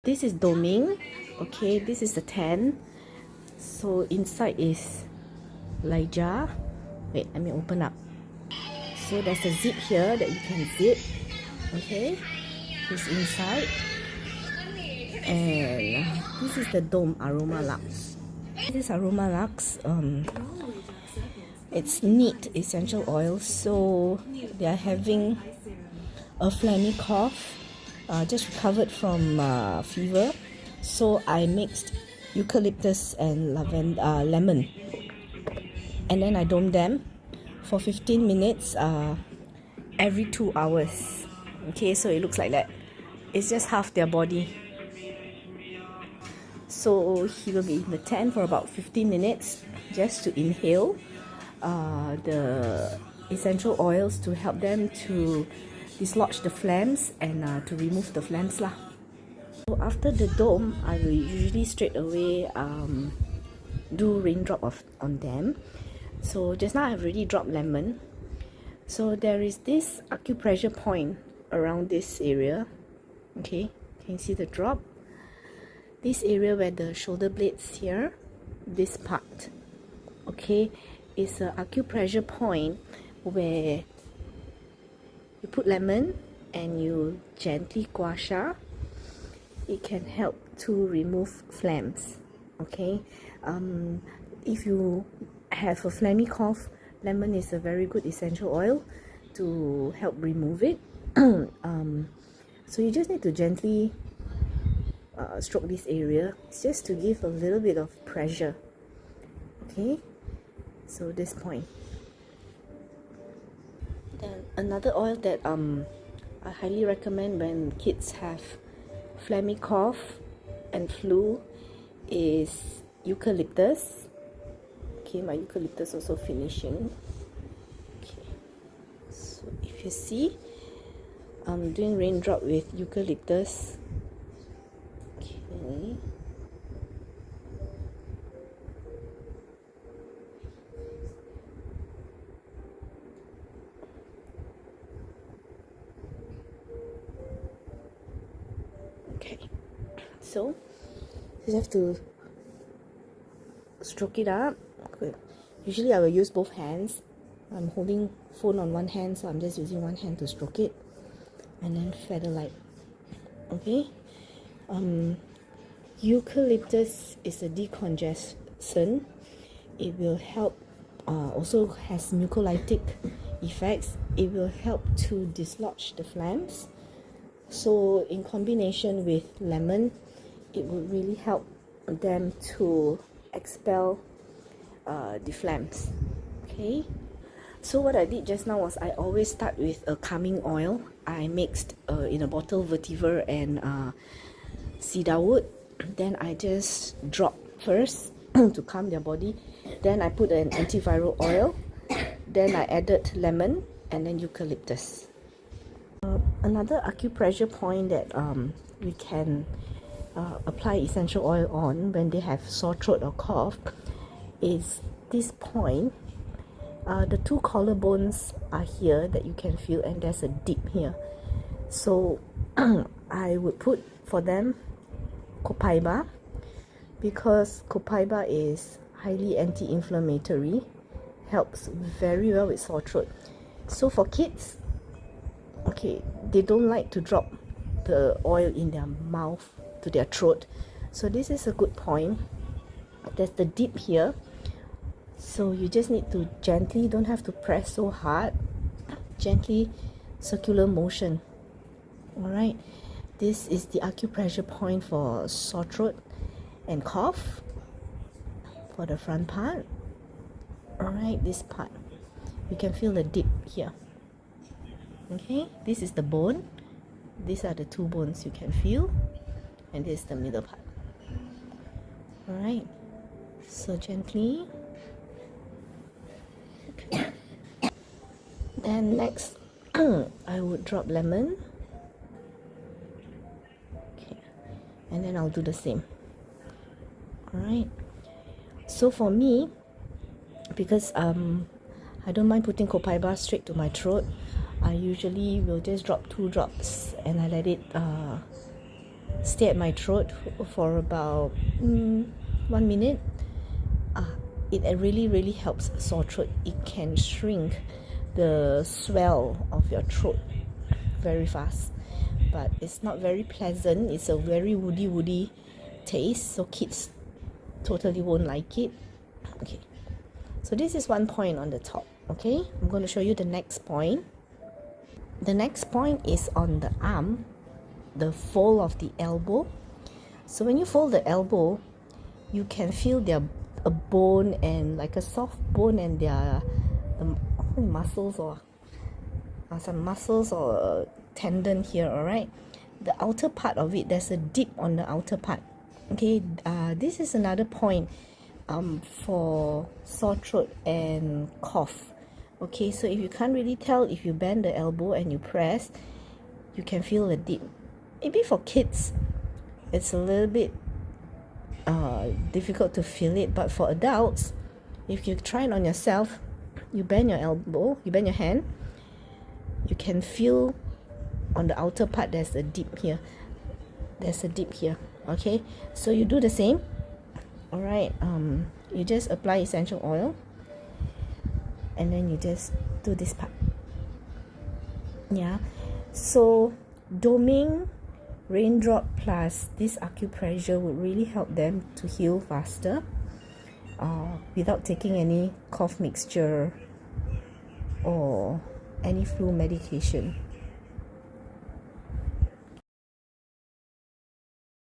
This is doming. Okay, this is the 10. So inside is Elijah. Wait, let me open up. So there's a zip here that you can zip. Okay, it's inside. And this is the dome Aroma Lux. This is Aroma Lux. It's neat essential oil. So they are having a phlegmy cough. Just recovered from fever, so I mixed eucalyptus and lemon, and then I domed them for 15 minutes every 2 hours. Okay, so it looks like that. It's just half their body. So he will be in the tent for about 15 minutes just to inhale the essential oils to help them to dislodge the phlegms and to remove the phlegms lah. So after the dome, I will usually straight away do raindrop on them. So just now I've already dropped lemon. So there is this acupressure point around this area. Okay, can you see the drop? This area where the shoulder blades here, this part, okay, is an acupressure point where you put lemon and you gently gua sha. It can help to remove phlegms. Okay, if you have a phlegmy cough, lemon is a very good essential oil to help remove it. So you just need to gently stroke this area. It's just to give a little bit of pressure. Okay, so this point. Then another oil that I highly recommend when kids have phlegmy cough and flu is eucalyptus. Okay, my eucalyptus also finishing. Okay, so if you see, I'm doing raindrop with eucalyptus. Okay. Okay, so you have to stroke it up. Okay. Usually I will use both hands. I'm holding phone on one hand, so I'm just using one hand to stroke it, and then feather light. Okay. Eucalyptus is a decongestant. It will help. Also has mucolytic effects. It will help to dislodge the phlegms. So in combination with lemon, it would really help them to expel the phlegms. Okay, so what I did just now was I always start with a calming oil. I mixed in a bottle vetiver and cedarwood. Then I just drop first to calm their body. Then I put an antiviral oil. Then I added lemon and then eucalyptus. Another acupressure point that we can apply essential oil on when they have sore throat or cough is this point. The two collarbones are here that you can feel, and there's a dip here. So I would put for them copaiba, because copaiba is highly anti-inflammatory, helps very well with sore throat. So for kids, okay, they don't like to drop the oil in their mouth to their throat, so this is a good point. There's the dip here, so you just need to gently, don't have to press so hard, gently circular motion. All right, this is the acupressure point for sore throat and cough for the front part. All right, this part you can feel the dip here. Okay, this is the bone. These are the two bones you can feel, and this is the middle part. All right, so gently. Okay. Then next, I would drop lemon. Okay, and then I'll do the same. All right. So for me, because I don't mind putting copaiba straight to my throat, I usually will just drop 2 drops and I let it stay at my throat for about 1 minute, it really helps sore throat. It can shrink the swell of your throat very fast, but it's not very pleasant. It's a very woody taste, so kids totally won't like it. Okay, so this is one point on the top. Okay, I'm going to show you the next point. The next point is on the arm, the fold of the elbow. So when you fold the elbow, you can feel a bone, and like a soft bone, and their muscles, or some muscles or tendon here. All right, the outer part of it, there's a dip on the outer part. Okay, this is another point for sore throat and cough. Okay, so if you can't really tell, if you bend the elbow and you press, you can feel a dip. Maybe for kids it's a little bit difficult to feel it, but for adults, if you try it on yourself, you bend your elbow, you bend your hand, you can feel on the outer part there's a dip here. Okay, so you do the same. All right, you just apply essential oil, and then you just do this part. Yeah, so doming, Raindrop plus this acupressure would really help them to heal faster without taking any cough mixture or any flu medication.